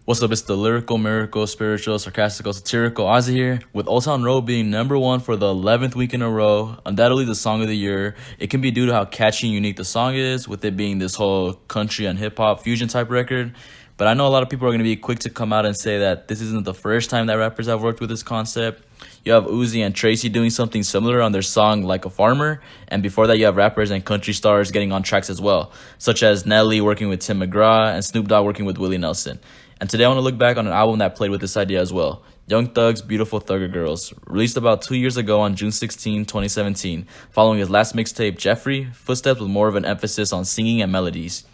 What's up, it's the lyrical, miracle, spiritual, sarcastical, satirical Ozzy here. With Old Town Road being #1 for the 11th week in a row, undoubtedly the song of the year. It can be due to how catchy and unique the song is, with it being this whole country and hip-hop fusion type record. But I know a lot of people are going to be quick to come out and say that this isn't the first time that rappers have worked with this concept. You have Uzi and Tracy doing something similar on their song Like a Farmer, and before that you have rappers and country stars getting on tracks as well, such as Nelly working with Tim McGraw and Snoop Dogg working with Willie Nelson. And today I want to look back on an album that played with this idea as well. Young Thug's Beautiful Thugger Girls, released about 2 years ago on June 16, 2017, following his last mixtape, Jeffrey, Footsteps, with more of an emphasis on singing and melodies.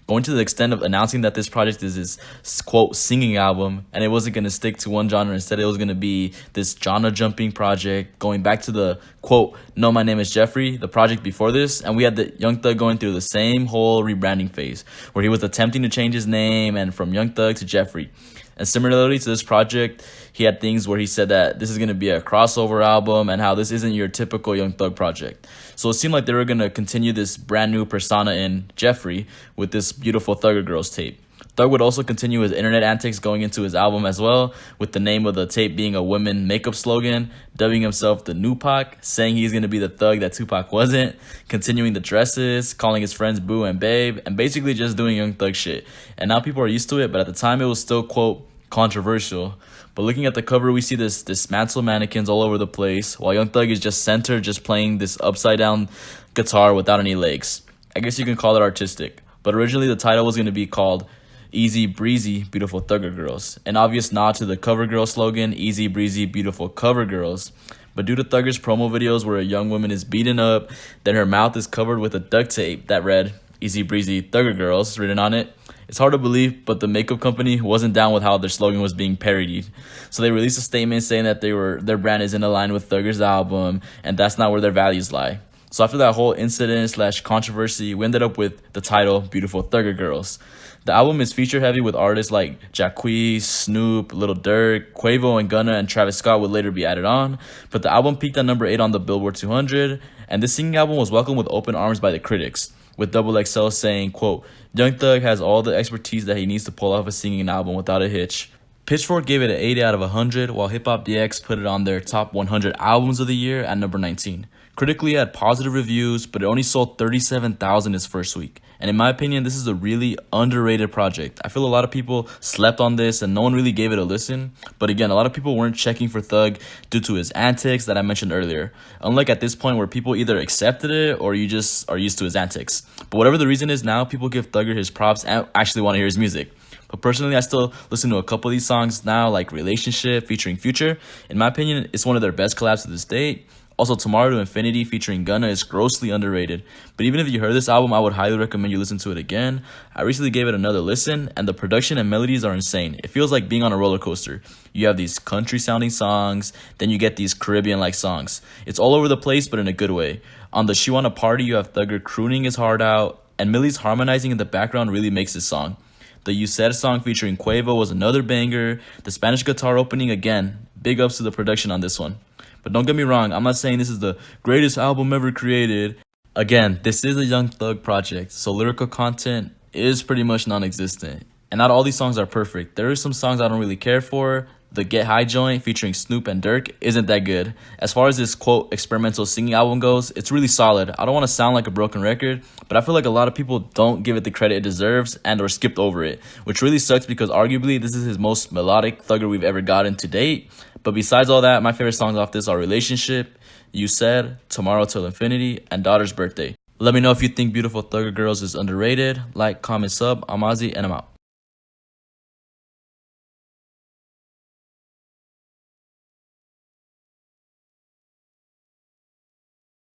Going to the extent of announcing that this project is his, quote, singing album, and it wasn't going to stick to one genre. Instead, it was going to be this genre-jumping project, going back to the, quote, No, My Name is Jeffrey, the project before this, and we had the Young Thug going through the same whole rebranding phase, where he was attempting to change his name and from Young Thug to Jeffrey. And similarly to this project, he had things where he said that this is going to be a crossover album and how this isn't your typical Young Thug project. So it seemed like they were going to continue this brand new persona in Jeffrey with this Beautiful Thugger Girls tape. Thug would also continue his internet antics going into his album as well, with the name of the tape being a women makeup slogan, dubbing himself the New Pac, saying he's going to be the thug that Tupac wasn't, continuing the dresses, calling his friends boo and babe, and basically just doing Young Thug shit. And now people are used to it, but at the time it was still, quote, controversial. But looking at the cover, we see this dismantled mannequins all over the place, while Young Thug is just centered, just playing this upside down guitar without any legs. I guess you can call it artistic, but originally the title was going to be called Easy Breezy Beautiful Thugger Girls, an obvious nod to the CoverGirl slogan, Easy Breezy Beautiful Cover Girls. But due to Thugger's promo videos where a young woman is beaten up, then her mouth is covered with a duct tape that read Easy Breezy Thugger Girls written on it, it's hard to believe, but the makeup company wasn't down with how their slogan was being parodied. So they released a statement saying that their brand isn't aligned with Thugger's album, and that's not where their values lie. So after that whole incident / controversy, we ended up with the title Beautiful Thugger Girls. The album is feature heavy with artists like Jacquees, Snoop, Lil Durk, Quavo, and Gunna, and Travis Scott would later be added on. But the album peaked at #8 on the Billboard 200, and this singing album was welcomed with open arms by the critics, with XXL saying, quote, Young Thug has all the expertise that he needs to pull off a singing album without a hitch. Pitchfork gave it an 80 out of 100, while Hip Hop DX put it on their top 100 albums of the year at number 19. Critically, it had positive reviews, but it only sold 37,000 its first week. And in my opinion, this is a really underrated project. I feel a lot of people slept on this and no one really gave it a listen. But again, a lot of people weren't checking for Thug due to his antics that I mentioned earlier. Unlike at this point where people either accepted it or you just are used to his antics. But whatever the reason is, now people give Thugger his props and actually want to hear his music. But personally, I still listen to a couple of these songs now, like Relationship featuring Future. In my opinion, it's one of their best collabs to this date. Also, Tomorrow to Infinity featuring Gunna is grossly underrated. But even if you heard this album, I would highly recommend you listen to it again. I recently gave it another listen, and the production and melodies are insane. It feels like being on a roller coaster. You have these country-sounding songs, then you get these Caribbean-like songs. It's all over the place, but in a good way. On the She Wanna Party, you have Thugger crooning his heart out, and Millie's harmonizing in the background really makes this song. The You Said song featuring Quavo was another banger. The Spanish guitar opening, again, big ups to the production on this one. But don't get me wrong, I'm not saying this is the greatest album ever created. Again, this is a Young Thug project, so lyrical content is pretty much non-existent. And not all these songs are perfect. There are some songs I don't really care for. The Get High joint featuring Snoop and Durk isn't that good. As far as this, quote, experimental singing album goes, it's really solid. I don't want to sound like a broken record, but I feel like a lot of people don't give it the credit it deserves and or skipped over it, which really sucks because arguably this is his most melodic Thugger we've ever gotten to date. But besides all that, my favorite songs off this are Relationship, You Said, Tomorrow Till Infinity, and Daughter's Birthday. Let me know if you think Beautiful Thugger Girls is underrated. Like, comment, sub. I'm Ozzy, and I'm out.